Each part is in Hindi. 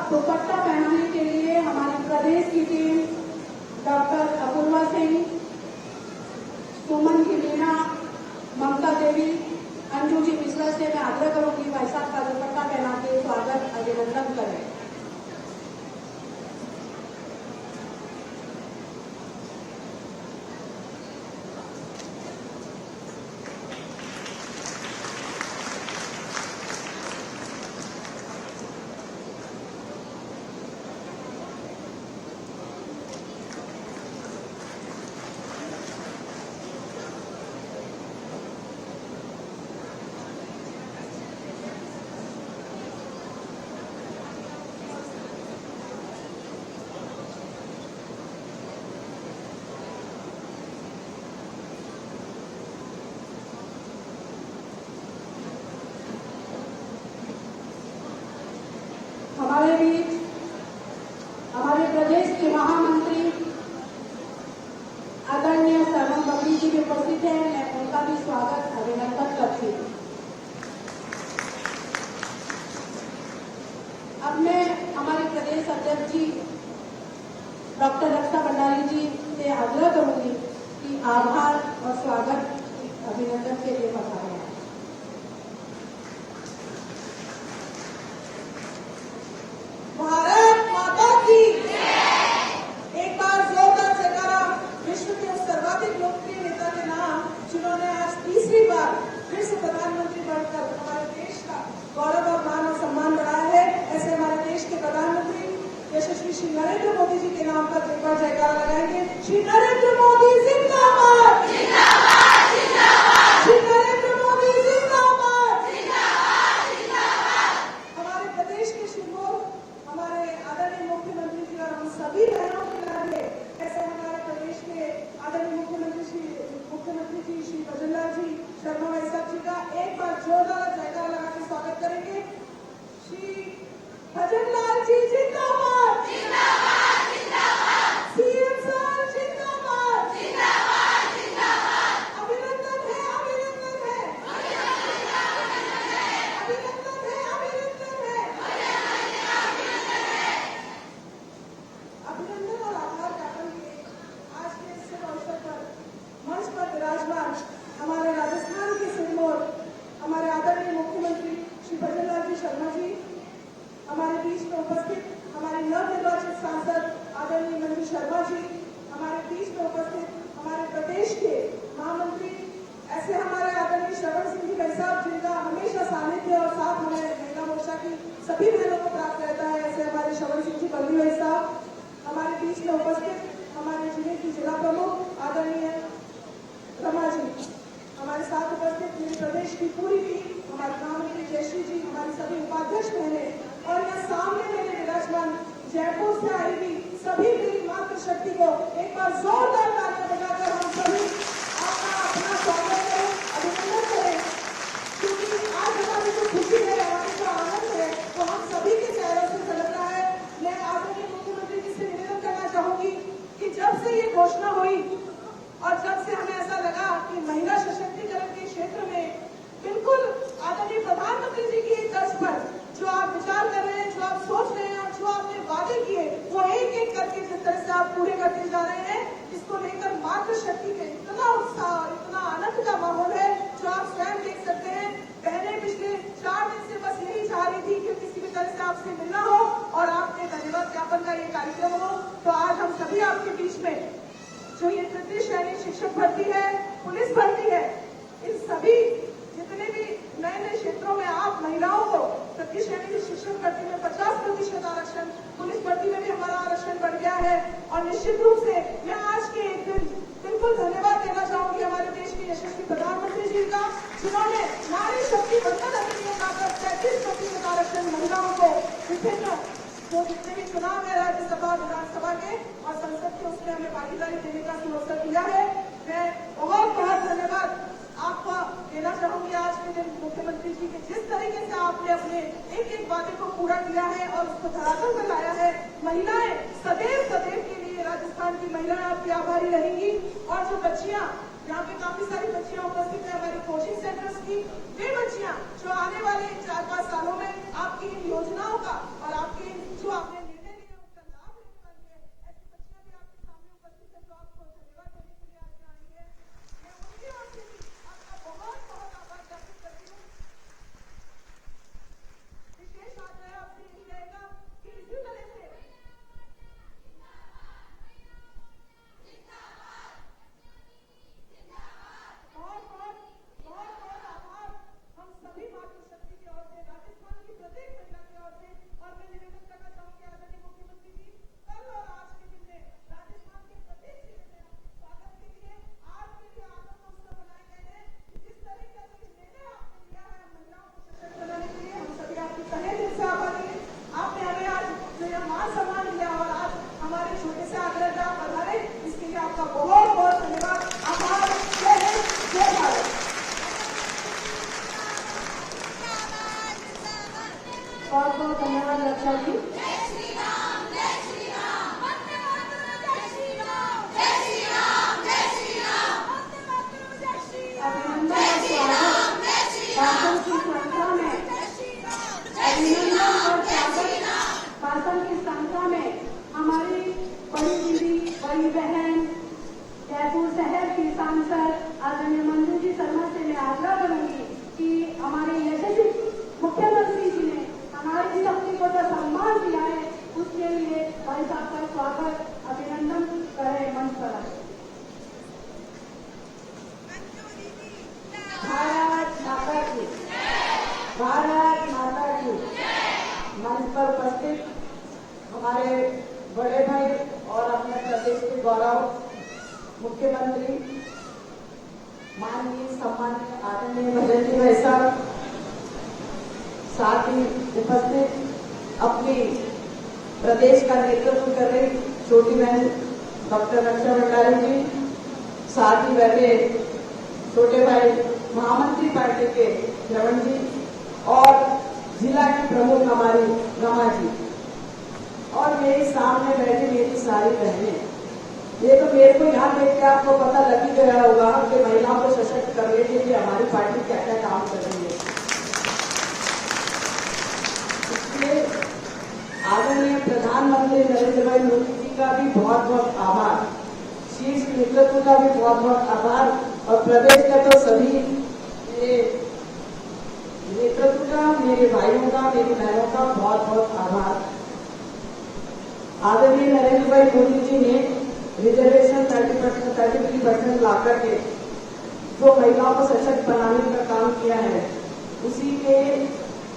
दुपट्टा पहनाने के लिए हमारी प्रदेश की टीम डॉक्टर अपूर्वा सिंह, सुमन की मीना, ममता देवी, अंजू जी मिश्रा से मैं आग्रह करूंगी भाई साहब का दुपट्टा पहना के स्वागत अभिनंदन करें। हमारे बीच हमारे प्रदेश के महामंत्री आदरणीय सरवण बबली जी भी उपस्थित हैं। मैं उनका भी स्वागत अभिनंदन करती हूँ। अब मैं हमारे प्रदेश अध्यक्ष जी डॉक्टर रक्षा भंडारी जी से आग्रह करूंगी कि आभार और स्वागत अभिनंदन के लिए बताया। भारत माता की एक बार जोरदार जयकारा विश्व के उस सर्वाधिक लोकप्रिय नेता के नाम जिन्होंने आज तीसरी बार फिर से प्रधानमंत्री बनकर हमारे देश का गौरव और मान और सम्मान बढ़ाया है। ऐसे हमारे देश के प्रधानमंत्री यशस्वी श्री नरेंद्र मोदी जी के नाम पर एक बार जयकारा लगाएंगे। श्री नरेंद्र मोदी जिंदाबाद, श्री नरेंद्र मोदी जिंदाबाद। हमारे प्रदेश के सिंबल हमारे आदरणीय मुख्यमंत्री जी और हम सभी बहनों के नाते ऐसे हमारे प्रदेश के आदरणीय मुख्यमंत्री जी श्री भजनलाल जी शर्मा भाई साहब जी का एक बार जोरदार जयकारा लगा के स्वागत करेंगे। श्री भजनलाल जी जिंदाबाद, सीएम साहब जिंदाबाद, अभिनंदन है, अभिनंदन है, अभिनंदन है, अभिनंदन है। अभिनंदन और आभार ज्ञापन के आज के इस शुभ अवसर पर मंच पर विराजमान हमारे राजस्थान के सिरमौर हमारे आदरणीय मुख्यमंत्री श्री भजनलाल जी शर्मा जी, हमारे बीच में उपस्थित हमारे नवनिर्वाचित सांसद आदरणीय मंजू शर्मा जी, हमारे बीच में उपस्थित हमारे प्रदेश के महामंत्री ऐसे हमारे आदरणीय श्रवण सिंह जी भाई साहब जिनका हमेशा सानिध्य और साथ हमारे महिला मोर्चा की सभी बहनों को प्राप्त रहता है, ऐसे हमारे श्रवण सिंह जी बल्ली भाई साहब, हमारे बीच में उपस्थित हमारे जिले की जिला प्रमुख आदरणीय रमा जी, हमारे साथ उपस्थित मेरे प्रदेश की पूरी टीम, हमारे महामंत्री जयश्री जी, हमारी सभी उपाध्यक्ष बहनें और यहाँ सामने मेरे विराजमान जयपुर से आई हुई सभी मेरी मातृशक्ति को एक बार जोरदार तालियां बजाकर हम सभी आपका अपना स्वागत करें, अभिनंदन करें, क्योंकि आज हमारी जो खुशी है, हमारी जो आनंद है वो हम सभी के चेहरों से झलक रहा है। मैं आदरणीय मुख्यमंत्री जी से निवेदन करना चाहूंगी कि जब से ये घोषणा हुई और जब से हमें ऐसा लगा कि महिला सशक्तिकरण के क्षेत्र में बिल्कुल आदरणीय प्रधानमंत्री जी की तर्ज पर जो आप विचार कर रहे हैं, जो आप सोच रहे हैं और जो आपने वादे किए वो एक एक करके जिस तरह से आप पूरे करते जा रहे हैं, इसको लेकर मातृशक्ति में इतना उत्साह और इतना आनंद का माहौल है जो आप स्वयं देख सकते हैं। बहनें पिछले 4 दिन से बस यही चाह रही थी कि किसी भी तरह से आपसे मिलना हो और आपके धन्यवाद ज्ञापन का ये कार्यक्रम हो। तो आज हम सभी आपके बीच में जो ये तृतीय श्रेणी शिक्षक भर्ती है, पुलिस भर्ती है, इन सभी जितने भी नए नए क्षेत्रों में आप महिलाओं को तृतीय श्रेणी की शिक्षक भर्ती में 50% आरक्षण, पुलिस भर्ती में भी हमारा आरक्षण बढ़ गया है। और निश्चित रूप से मैं आज के एक दिन बिल्कुल धन्यवाद देना चाहूंगी हमारे देश के यशस्वी प्रधानमंत्री जी का, जिन्होंने नारी शक्ति बंधन अधिनियम लाकर 33% आरक्षण महिलाओं को विभिन्न जो जितने भी चुनाव है राज्यसभा विधानसभा के और संसद के उसमें हमें भागीदारी देने का सुअवसर दिया है। मैं बहुत बहुत धन्यवाद आपका देना चाहूंगी आज के दिन मुख्यमंत्री जी के जिस तरीके से आपने अपने एक एक वादे को पूरा किया है और उसको धरातल में लाया है। महिलाएं सदैव सदैव के लिए राजस्थान की महिलाएं आपकी आभारी रहेंगी। और जो बच्चियां यहाँ पे काफी सारी बच्चियां उपस्थित है हमारी कोचिंग सेंटर्स की, वे बच्चियां जो आने वाले 4-5 सालों में आपकी इन योजनाओं का और आपके जो बहुत बहुत धन्यवाद रक्षा जी। अभिनंदन और स्वागत भाषण की संख्या में, अभिनंदन और स्वागत भाषण की संख्या में हमारी बड़ी दीदी, बड़ी बहन, जयपुर शहर की सांसद आदरणीय मंजू जी शर्मा से मैं आग्रह करूंगी कि हमारे यशस्वी मुख्यमंत्री जी ने हमारी शक्ति को जो सम्मान दिया है उसके लिए भाई साहब का स्वागत, अभिनंदन करें मंच पर। भारत माता की, भारत माता की। मंच पर उपस्थित हमारे बड़े भाई और अपने प्रदेश के गौरव मुख्यमंत्री माननीय सम्मानीय आदरणीय भजन जी भाई साहब, साथ ही उपस्थित अपनी प्रदेश का नेतृत्व कर रही छोटी बहन डॉक्टर रक्षा भंडारी जी, साथ ही बैठे छोटे भाई महामंत्री पार्टी के श्रवण जी और जिला की प्रमुख हमारी रमा जी और मेरे सामने बैठी मेरी सारी बहनें। ये तो मेरे को यहाँ देख के आपको पता लग ही गया होगा कि महिलाओं को सशक्त करने के लिए हमारी पार्टी क्या क्या काम कर रही है। इसलिए आदरणीय प्रधानमंत्री नरेंद्र भाई मोदी जी का भी बहुत बहुत आभार, शीर्ष नेतृत्व का भी बहुत बहुत आभार और प्रदेश का तो सभी मेरे नेतृत्व का, मेरे भाइयों का, मेरी बहनों का बहुत बहुत आभार। आदरणीय नरेंद्र भाई मोदी जी ने रिजर्वेशन 33% ला करके जो महिलाओं को सशक्त बनाने का काम किया है, उसी के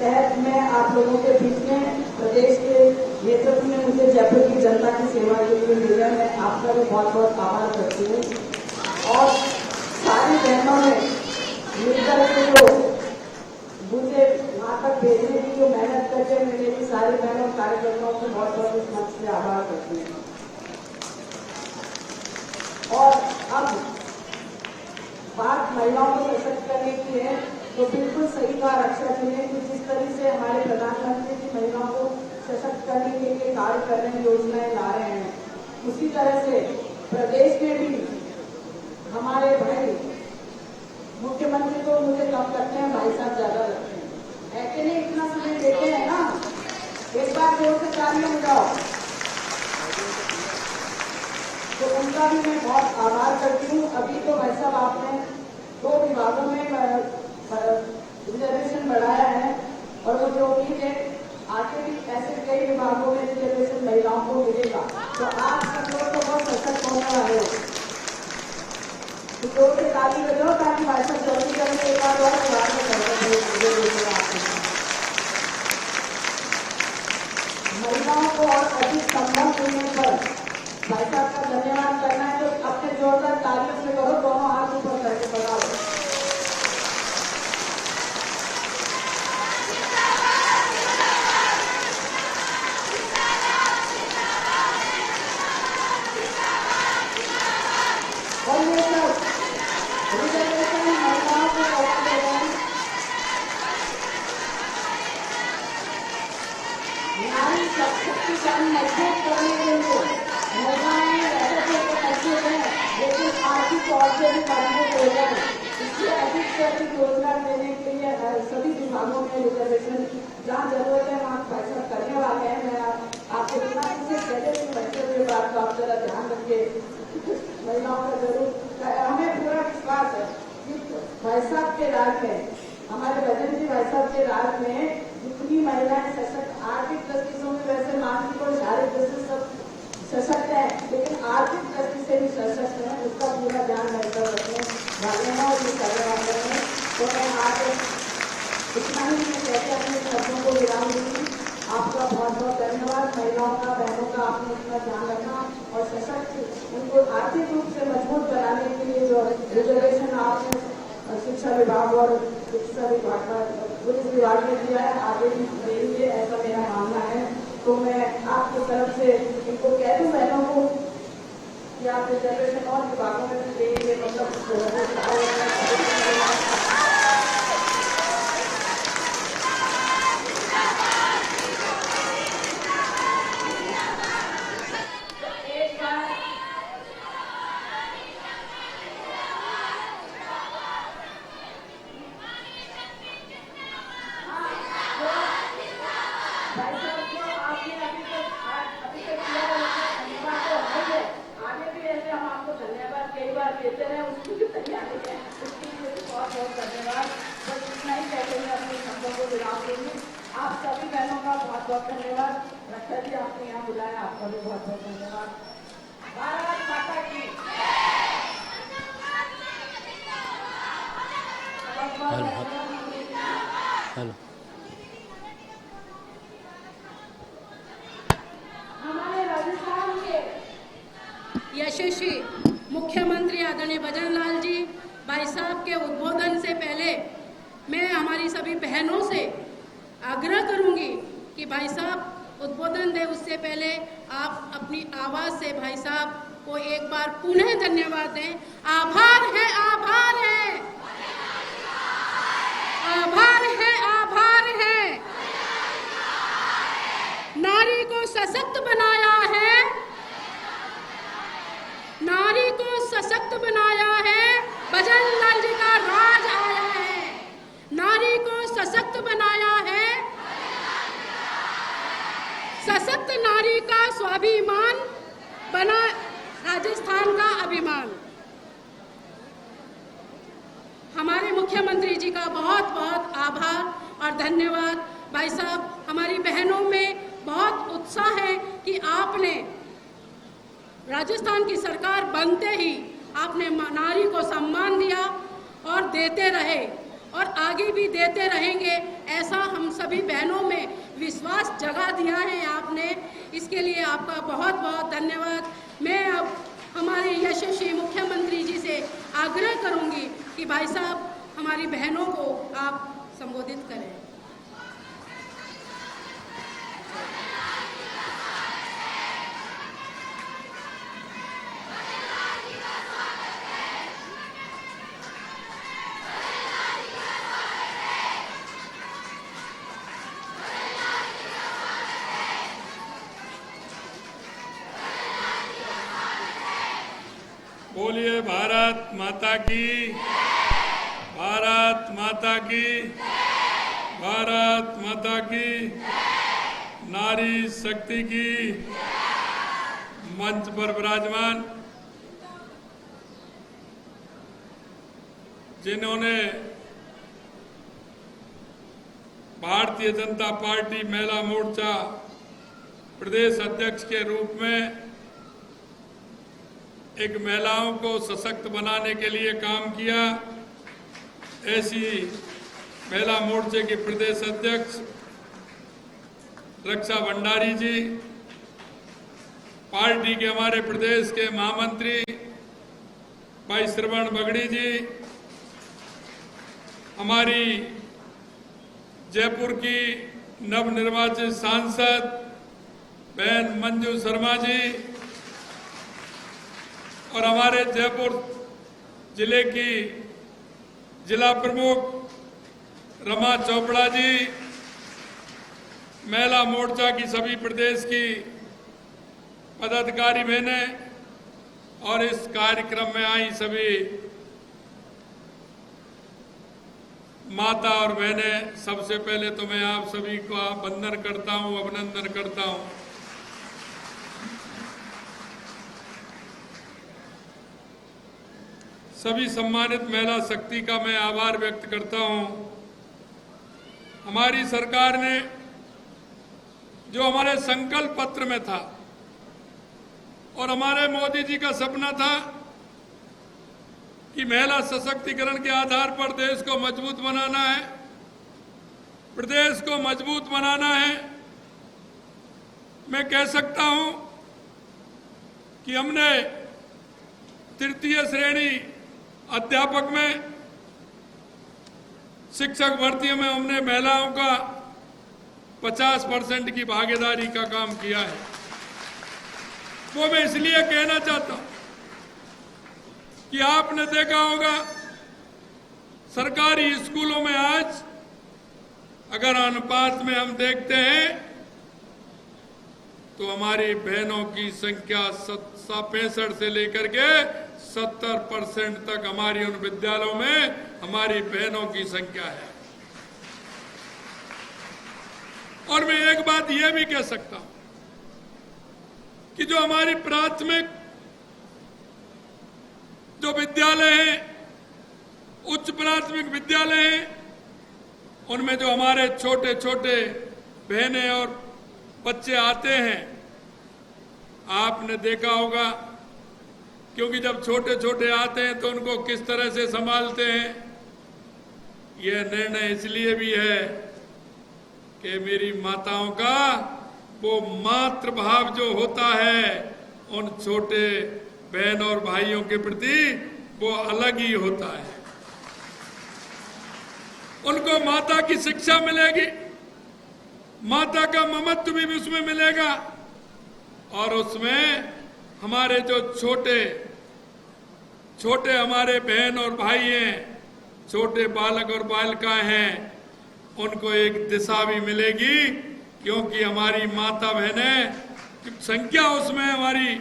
तहत मैं आप लोगों के बीच में प्रदेश के नेतृत्व में मुझे जयपुर की जनता की सेवा के लिए मिला। मैं आपका भी बहुत बहुत आभार करती हूँ और सारी बहनों ने मिलकर के जो मुझे वहां तक भेजने की जो मेहनत करके मेरी सारी बहनों कार्यकर्ताओं को बहुत बहुत इस मंच से आभार करती हूँ। और अब बात महिलाओं को सशक्त करने की है तो बिल्कुल सही कहा रक्षा जी ने कि जिस तरह से हमारे प्रधानमंत्री जी महिलाओं को सशक्त करने के लिए कार्य कर रहे हैं, योजनाएं ला रहे हैं, उसी तरह से प्रदेश में भी हमारे भाई मुख्यमंत्री को मुझे कम लगते हैं, भाई साहब ज्यादा लगते हैं। ऐसे नहीं इतना समय देते हैं ना, एक बार जोर से तालियां बजाओ। तो उनका भी मैं बहुत आभार करती हूँ। अभी तो भाई साहब आपने 2 विभागों में रिजर्वेशन बढ़ाया है और मुझे उम्मीद है आगे भी ऐसे कई विभागों में रिजर्वेशन महिलाओं को मिलेगा। तो आप सब लोग तो बहुत सशक्त होने वाले हो। तो जोर से ताली बजाओ ताकि भाई साहब जल्दी जल्दी एक बार और विभाग में महिलाओं को और अधिक संभव मिलने पर भाई साहब का धन्यवाद करना है। तो अपने जोरदार तालियों से करो, दोनों हाथ ऊपर करके बताओ। और ये सब रिजर्वेशन महिलाओं को करते हैं, नारी शक्तिशाली मजबूत करने के लिए महिलाएं ऐसे मजबूत हैं लेकिन आर्थिक तौर से भी मजबूत हो गए। इसलिए अधिक से अधिक रोजगार देने के लिए सभी विभागों में रिजर्वेशन जहाँ जरूरत है वहाँ फैसला करने वाले हैं। मैं आपको बिना किसी पहले से बच्चे हुए बात को आप जरा ध्यान रखिए। महिलाओं का जरूर हमें पूरा विश्वास है कि भाई साहब के राज में, हमारे भजन जी भाई साहब के राज में जितनी महिलाएं सशक्त आर्थिक दृष्टि में, वैसे मानसिक और शारीरिक दृष्टि सब सशक्त है लेकिन आर्थिक दृष्टि से भी सशक्त है, उसका पूरा ध्यान रखकर रखने वाले हैं और ये करने वाले हैं। तो मैं आज इतना ही मैं कहते अपने शब्दों को विराम दूंगी। आपका बहुत बहुत धन्यवाद। महिलाओं का, बहनों का आपने इतना ध्यान रखा और सशक्त उनको आर्थिक रूप से मजबूत बनाने के लिए जो रिजर्वेशन आपने शिक्षा विभाग और शिक्षा विभाग का पुलिस विभाग ने दिया है, आगे भी देंगे ऐसा मेरा मानना है। तो मैं आपकी तरफ से इनको कह दूं बहनों को कि आप रिजर्वेशन और विभागों में भी देंगे, मतलब शब्दों को विराम दूंगी। आप सभी बहनों का बहुत बहुत धन्यवाद। रक्षा जी आपने यहाँ बुलाया, आपका भी बहुत बहुत धन्यवाद। भारत माता की हेलो हमारे राजस्थान के यशस्वी मुख्यमंत्री आदरणीय भजन लाल जी भाई साहब के उद्बोधन से पहले मैं हमारी सभी बहनों से आग्रह करूंगी कि भाई साहब उद्बोधन दे उससे पहले आप अपनी आवाज से भाई साहब को एक बार पुनः धन्यवाद दें। आभार है, आभार है, आभार है, आभार है। नारी को सशक्त बनाया है, नारी को सशक्त बनाया है, भजन लाल जी का राज आया है। नारी को सशक्त बनाया है, सशक्त नारी का स्वाभिमान बना राजस्थान का अभिमान। हमारे मुख्यमंत्री जी का बहुत बहुत आभार और धन्यवाद। भाई साहब, हमारी बहनों में बहुत उत्साह है कि आपने राजस्थान की सरकार बनते ही आपने नारी को सम्मान दिया और देते रहे और आगे भी देते रहेंगे, ऐसा हम सभी बहनों में विश्वास जगा दिया है आपने। इसके लिए आपका बहुत बहुत धन्यवाद। मैं अब हमारे यशस्वी मुख्यमंत्री जी से आग्रह करूंगी कि भाई साहब हमारी बहनों को आप संबोधित करें। बोलिए भारत माता की, भारत माता की, भारत माता की, नारी शक्ति की। मंच पर विराजमान जिन्होंने भारतीय जनता पार्टी महिला मोर्चा प्रदेश अध्यक्ष के रूप में एक महिलाओं को सशक्त बनाने के लिए काम किया, ऐसी महिला मोर्चे की प्रदेश अध्यक्ष रक्षा भंडारी जी, पार्टी के हमारे प्रदेश के महामंत्री भाई श्रवण बगड़ी जी, हमारी जयपुर की नवनिर्वाचित सांसद बहन मंजू शर्मा जी और हमारे जयपुर जिले की जिला प्रमुख रमा चोपड़ा जी, महिला मोर्चा की सभी प्रदेश की पदाधिकारी बहनें और इस कार्यक्रम में आई सभी माता और बहनें, सबसे पहले तो मैं आप सभी को वंदन करता हूं, अभिनंदन करता हूं। सभी सम्मानित महिला शक्ति का मैं आभार व्यक्त करता हूं। हमारी सरकार ने जो हमारे संकल्प पत्र में था और हमारे मोदी जी का सपना था कि महिला सशक्तिकरण के आधार पर देश को मजबूत बनाना है, प्रदेश को मजबूत बनाना है। मैं कह सकता हूं कि हमने तृतीय श्रेणी अध्यापक में, शिक्षक भर्तियों में हमने महिलाओं का 50% की भागीदारी का काम किया है। वो मैं इसलिए कहना चाहता हूं कि आपने देखा होगा सरकारी स्कूलों में आज अगर अनुपात में हम देखते हैं तो हमारी बहनों की संख्या 65 से लेकर के 70% तक हमारी उन विद्यालयों में हमारी बहनों की संख्या है। और मैं एक बात यह भी कह सकता हूं कि जो हमारी प्राथमिक जो विद्यालय हैं, उच्च प्राथमिक विद्यालय हैं, उनमें जो हमारे छोटे छोटे बहनें और बच्चे आते हैं, आपने देखा होगा, क्योंकि जब छोटे छोटे आते हैं तो उनको किस तरह से संभालते हैं। यह निर्णय इसलिए भी है कि मेरी माताओं का वो मातृभाव जो होता है उन छोटे बहन और भाइयों के प्रति वो अलग ही होता है। उनको माता की शिक्षा मिलेगी, माता का ममत्व भी उसमें मिलेगा, और उसमें हमारे जो छोटे छोटे हमारे बहन और भाई हैं, छोटे बालक और बालिकाएं हैं, उनको एक दिशा भी मिलेगी, क्योंकि हमारी माता बहनें की संख्या उसमें हमारी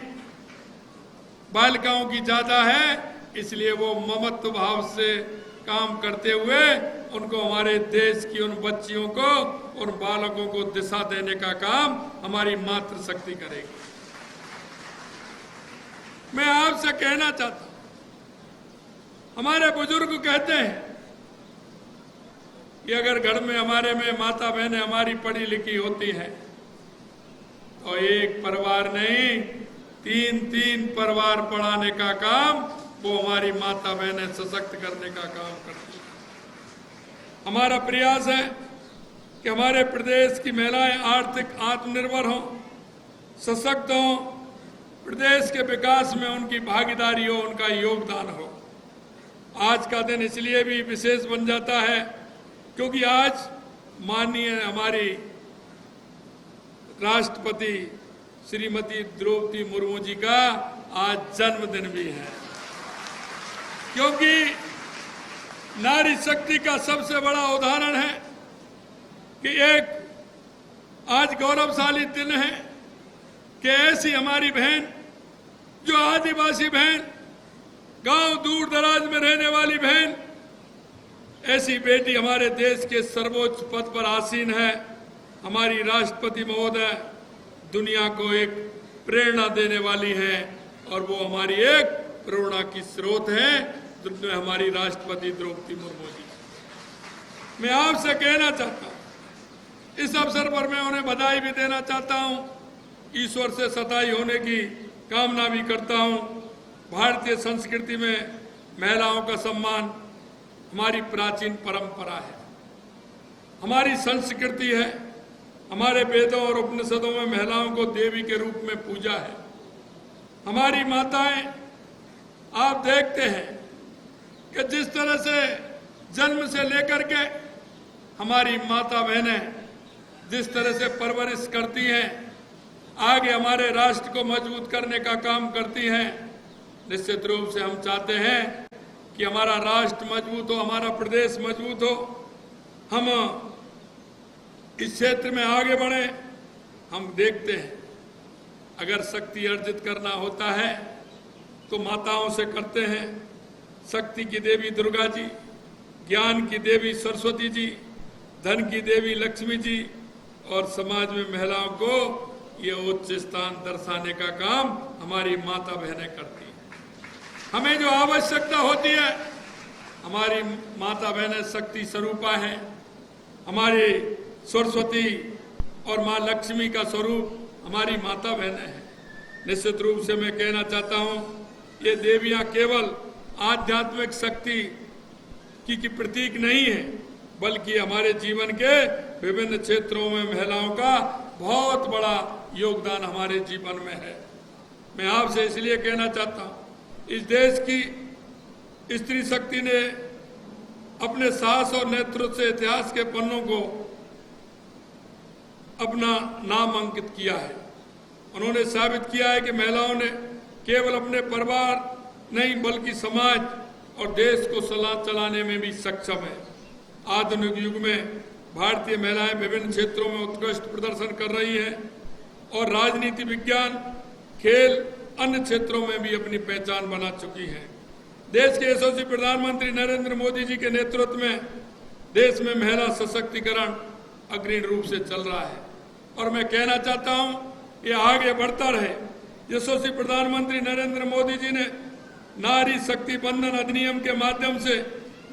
बालिकाओं की ज्यादा है, इसलिए वो ममत्व भाव से काम करते हुए उनको हमारे देश की उन बच्चियों को, उन बालकों को दिशा देने का काम हमारी मातृशक्ति करेगी। मैं आपसे कहना चाहता हूं, हमारे बुजुर्ग कहते हैं कि अगर घर में हमारे में माता बहनें हमारी पढ़ी लिखी होती हैं तो एक परिवार नहीं, 3 परिवार पढ़ाने का काम वो हमारी माता बहनें सशक्त करने का काम करती हैं। हमारा प्रयास है कि हमारे प्रदेश की महिलाएं आर्थिक आत्मनिर्भर हों, सशक्त हों, प्रदेश के विकास में उनकी भागीदारी हो, उनका योगदान हो। आज का दिन इसलिए भी विशेष बन जाता है क्योंकि आज माननीय हमारी राष्ट्रपति श्रीमती द्रौपदी मुर्मू जी का आज जन्मदिन भी है। क्योंकि नारी शक्ति का सबसे बड़ा उदाहरण है कि एक आज गौरवशाली दिन है कि ऐसी हमारी बहन, जो आदिवासी बहन, गांव दूर दराज में रहने वाली बहन, ऐसी बेटी हमारे देश के सर्वोच्च पद पर आसीन है। हमारी राष्ट्रपति महोदय दुनिया को एक प्रेरणा देने वाली है, और वो हमारी एक प्रेरणा की स्रोत है, जिसमें हमारी राष्ट्रपति द्रौपदी मुर्मू जी। मैं आपसे कहना चाहता हूं, इस अवसर पर मैं उन्हें बधाई भी देना चाहता हूं, ईश्वर से सताई होने की कामना भी करता हूं। भारतीय संस्कृति में महिलाओं का सम्मान हमारी प्राचीन परंपरा है, हमारी संस्कृति है। हमारे वेदों और उपनिषदों में महिलाओं को देवी के रूप में पूजा है। हमारी माताएं, आप देखते हैं कि जिस तरह से जन्म से लेकर के हमारी माता बहनें जिस तरह से परवरिश करती हैं, आगे हमारे राष्ट्र को मजबूत करने का काम करती हैं। निश्चित रूप से हम चाहते हैं कि हमारा राष्ट्र मजबूत हो, हमारा प्रदेश मजबूत हो, हम इस क्षेत्र में आगे बढ़े। हम देखते हैं अगर शक्ति अर्जित करना होता है तो माताओं से करते हैं। शक्ति की देवी दुर्गा जी, ज्ञान की देवी सरस्वती जी, धन की देवी लक्ष्मी जी, और समाज में महिलाओं को ये उच्च स्थान दर्शाने का काम हमारी माता बहनें करती हैं। हमें जो आवश्यकता होती है, हमारी माता बहनें शक्ति स्वरूपा हैं। हमारी सरस्वती और माँ लक्ष्मी का स्वरूप हमारी माता बहनें हैं। निश्चित रूप से मैं कहना चाहता हूँ, ये देवियाँ केवल आध्यात्मिक शक्ति की प्रतीक नहीं है, बल्कि हमारे जीवन के विभिन्न क्षेत्रों में महिलाओं का बहुत बड़ा योगदान हमारे जीवन में है। मैं आपसे इसलिए कहना चाहता हूँ, इस देश की स्त्री शक्ति ने अपने साहस और नेतृत्व से इतिहास के पन्नों को अपना नाम अंकित किया है। उन्होंने साबित किया है कि महिलाओं ने केवल अपने परिवार नहीं बल्कि समाज और देश को चलाने में भी सक्षम है। आधुनिक युग में भारतीय महिलाएं विभिन्न क्षेत्रों में उत्कृष्ट प्रदर्शन कर रही हैं और राजनीति, विज्ञान, खेल, अन्य क्षेत्रों में भी अपनी पहचान बना चुकी हैं। देश के यशस्वी प्रधानमंत्री नरेंद्र मोदी जी के नेतृत्व में देश में महिला सशक्तिकरण अग्रणी रूप से चल रहा है, और मैं कहना चाहता हूं ये आगे बढ़ता रहे। यशस्वी प्रधानमंत्री नरेंद्र मोदी जी ने नारी शक्ति बंधन अधिनियम के माध्यम से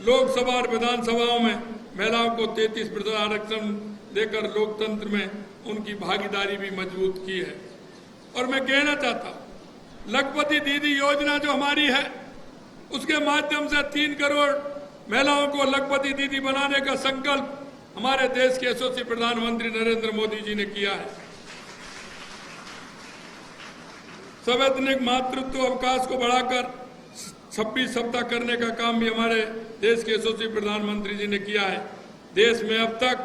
लोकसभा और विधानसभाओं में महिलाओं को 33% आरक्षण देकर लोकतंत्र में उनकी भागीदारी भी मजबूत की है। और मैं कहना चाहता हूं, लखपति दीदी योजना जो हमारी है, उसके माध्यम से 3 करोड़ महिलाओं को लखपति दीदी बनाने का संकल्प हमारे देश के यशस्वी प्रधानमंत्री नरेंद्र मोदी जी ने किया है। संवैधानिक मातृत्व अवकाश को बढ़ाकर 26 सप्ताह करने का काम भी हमारे देश के यशस्वी प्रधानमंत्री जी ने किया है। देश में अब तक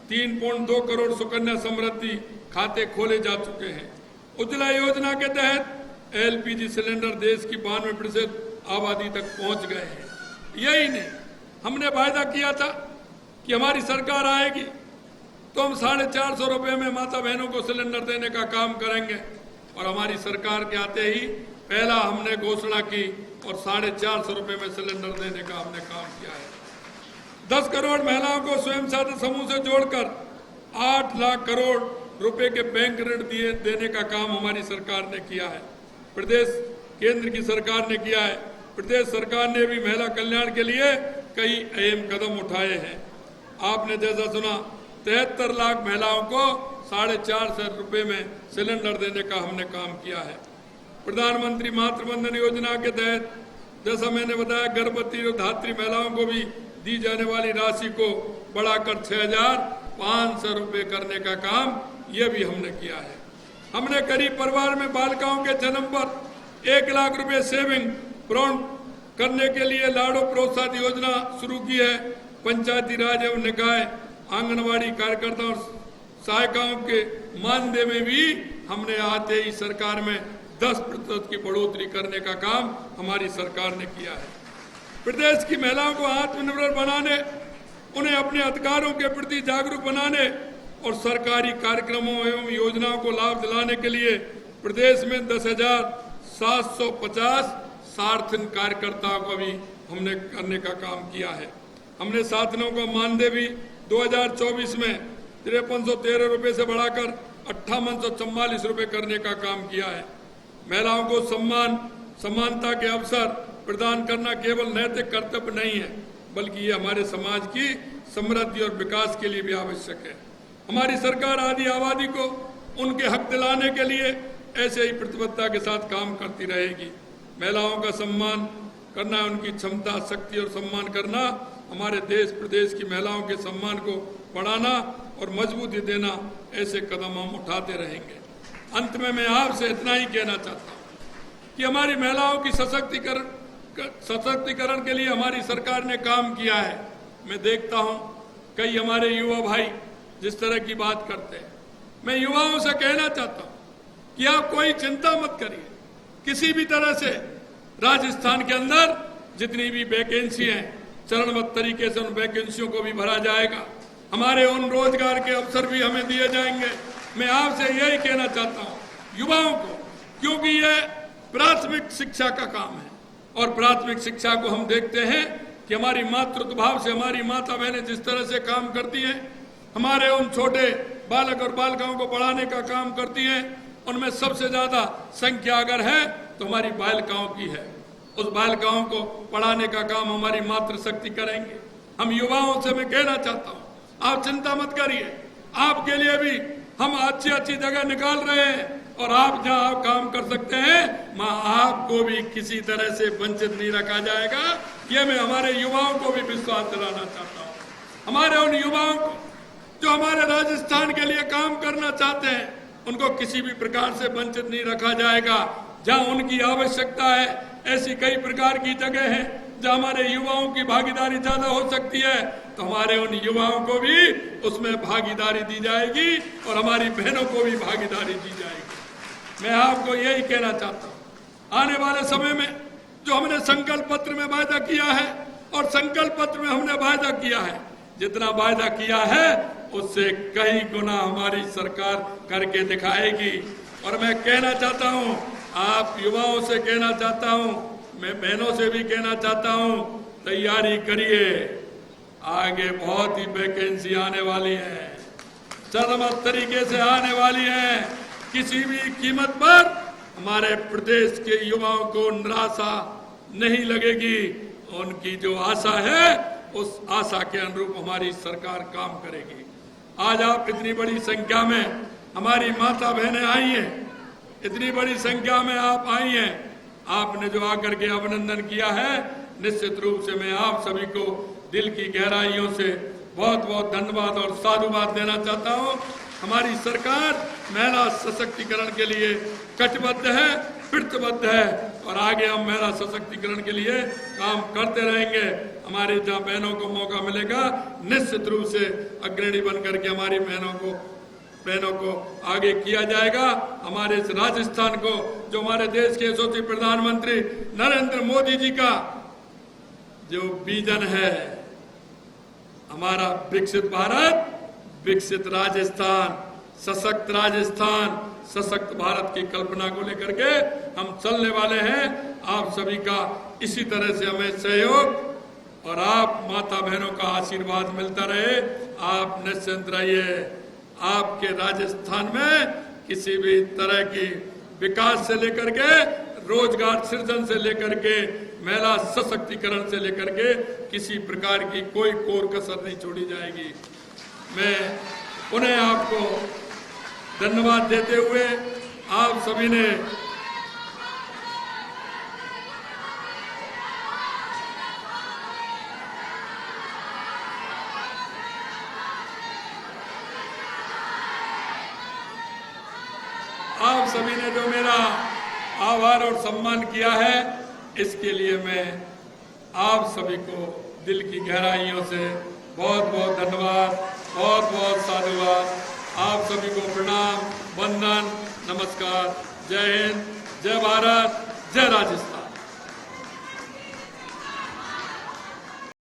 3.2 करोड़ सुकन्या समृद्धि खाते खोले जा चुके हैं। उज्ज्वला योजना के तहत एलपीजी सिलेंडर देश की 92% आबादी तक पहुंच गए हैं। यही नहीं, हमने वायदा किया था कि हमारी सरकार आएगी तो हम 450 रुपये में माता बहनों को सिलेंडर देने का काम करेंगे। और हमारी सरकार के आते ही पहला हमने घोषणा की और 450 रुपये में सिलेंडर देने का हमने काम किया है। 10 करोड़ महिलाओं को स्वयं सहायता समूह से जोड़कर 8 लाख करोड़ रुपए के बैंक ऋण देने का काम हमारी सरकार ने किया है। प्रदेश केंद्र की सरकार ने किया है। प्रदेश सरकार ने भी महिला कल्याण के लिए कई अहम कदम उठाए हैं। आपने जैसा सुना, 73 लाख महिलाओं को 450 रुपये में सिलेंडर देने का हमने काम किया है। प्रधानमंत्री मातृवंदन योजना के तहत जैसा मैंने बताया, गर्भवती और धात्री महिलाओं को भी दी जाने वाली राशि को बढ़ाकर 6,500 रुपये करने का काम यह भी हमने किया है। हमने गरीब परिवार में बालिकाओं के जन्म पर 1 लाख रुपए सेविंग भ्रूण करने के लिए लाड़ो प्रोत्साहन योजना शुरू की है। पंचायती राज एवं निकाय आंगनवाड़ी कार्यकर्ताओं और सहायिकाओं के मानदेय में भी हमने आते ही सरकार में 10% की बढ़ोतरी करने का काम हमारी सरकार ने किया है। प्रदेश की महिलाओं को आत्मनिर्भर बनाने, उन्हें अपने अधिकारों के प्रति जागरूक बनाने और सरकारी कार्यक्रमों एवं योजनाओं को लाभ दिलाने के लिए प्रदेश में 10,750 सार्थन कार्यकर्ताओं को भी हमने करने का काम किया है। हमने साधनों का मानदेय भी 2024 में 5313 रुपये से बढ़ाकर 5844 रुपये करने का काम किया है। महिलाओं को समानता के अवसर प्रदान करना केवल नैतिक कर्तव्य नहीं है, बल्कि ये हमारे समाज की समृद्धि और विकास के लिए भी आवश्यक है। हमारी सरकार आदि आबादी को उनके हक दिलाने के लिए ऐसे ही प्रतिबद्धता के साथ काम करती रहेगी। महिलाओं का सम्मान करना, उनकी क्षमता, शक्ति और सम्मान करना, हमारे देश प्रदेश की महिलाओं के सम्मान को बढ़ाना और मजबूती देना, ऐसे कदम हम उठाते रहेंगे। अंत में मैं आपसे इतना ही कहना चाहता हूँ कि हमारी महिलाओं की सशक्तिकरण के लिए हमारी सरकार ने काम किया है। मैं देखता हूँ कई हमारे युवा भाई जिस तरह की बात करते हैं, मैं युवाओं से कहना चाहता हूँ कि आप कोई चिंता मत करिए। किसी भी तरह से राजस्थान के अंदर जितनी भी वैकेंसी हैं, चरणबद्ध तरीके से उन वैकेंसियों को भी भरा जाएगा। हमारे उन रोजगार के अवसर भी हमें दिए जाएंगे। मैं आपसे यही कहना चाहता हूँ युवाओं को, क्योंकि ये प्राथमिक शिक्षा का काम है और प्राथमिक शिक्षा को हम देखते हैं कि हमारी मातृत्व भाव से हमारी माता बहनें जिस तरह से काम करती हैं, हमारे उन छोटे बालक और बालिकाओं को पढ़ाने का काम करती हैं, उनमें सबसे ज्यादा संख्या अगर है तो हमारी बालिकाओं की है। उस बालिकाओं को पढ़ाने का काम हमारी मातृशक्ति करेंगे। हम युवाओं से मैं कहना चाहता हूँ, आप चिंता मत करिए, आपके लिए भी हम अच्छी अच्छी जगह निकाल रहे हैं और आप जहां आप काम कर सकते हैं, वहां आपको भी किसी तरह से वंचित नहीं रखा जाएगा। ये मैं हमारे युवाओं को भी विश्वास दिलाना चाहता हूँ। हमारे उन युवाओं को जो हमारे राजस्थान के लिए काम करना चाहते हैं, उनको किसी भी प्रकार से वंचित नहीं रखा जाएगा। जहां उनकी आवश्यकता है, ऐसी कई प्रकार की जगह है जहां हमारे युवाओं की भागीदारी ज्यादा हो सकती है, तो हमारे उन युवाओं को भी उसमें भागीदारी दी जाएगी और हमारी बहनों को भी भागीदारी दी जाएगी। मैं आपको यही कहना चाहता हूँ, आने वाले समय में जो हमने संकल्प पत्र में वायदा किया है और संकल्प पत्र में हमने वायदा किया है, जितना वायदा किया है उससे कई गुना हमारी सरकार करके दिखाएगी। और मैं कहना चाहता हूँ, आप युवाओं से कहना चाहता हूँ, मैं बहनों से भी कहना चाहता हूँ, तैयारी करिए, आगे बहुत ही वैकेंसी आने वाली है, चरणबद्ध तरीके से आने वाली है। किसी भी कीमत पर हमारे प्रदेश के युवाओं को निराशा नहीं लगेगी। उनकी जो आशा है उस आशा के अनुरूप हमारी सरकार काम करेगी। आज आप इतनी बड़ी संख्या में हमारी माता बहनें आई हैं, इतनी बड़ी संख्या में आप आई हैं, आपने जो आकर के अभिनंदन किया है, निश्चित रूप से मैं आप सभी को दिल की गहराइयों से बहुत बहुत धन्यवाद और साधुवाद देना चाहता हूं। हमारी सरकार महिला सशक्तिकरण के लिए कटिबद्ध है, प्रतिबद्ध है और आगे हम महिला सशक्तिकरण के लिए काम करते रहेंगे। हमारे जहां बहनों को मौका मिलेगा, निश्चित रूप से अग्रणी बन करके हमारी बहनों को आगे किया जाएगा। हमारे इस राजस्थान को, जो हमारे देश के यशस्वी प्रधानमंत्री नरेंद्र मोदी जी का जो विजन है, हमारा विकसित भारत, विकसित राजस्थान, सशक्त भारत की कल्पना को लेकर के हम चलने वाले हैं। आप सभी का इसी तरह से हमें सहयोग और आप माता बहनों का आशीर्वाद मिलता रहे। आप निश्चिंत रहिए, आपके राजस्थान में किसी भी तरह की विकास से लेकर के, रोजगार सृजन से लेकर के, महिला सशक्तिकरण से लेकर के किसी प्रकार की कोई कोर कसर नहीं छोड़ी जाएगी। मैं उन्हें आपको धन्यवाद देते हुए आप सभी ने जो मेरा आभार और सम्मान किया है, इसके लिए मैं आप सभी को दिल की गहराइयों से बहुत बहुत धन्यवाद, बहुत बहुत साधुवाद, आप सभी को प्रणाम, वंदन, नमस्कार। जय हिंद, जय भारत, जय राजस्थान।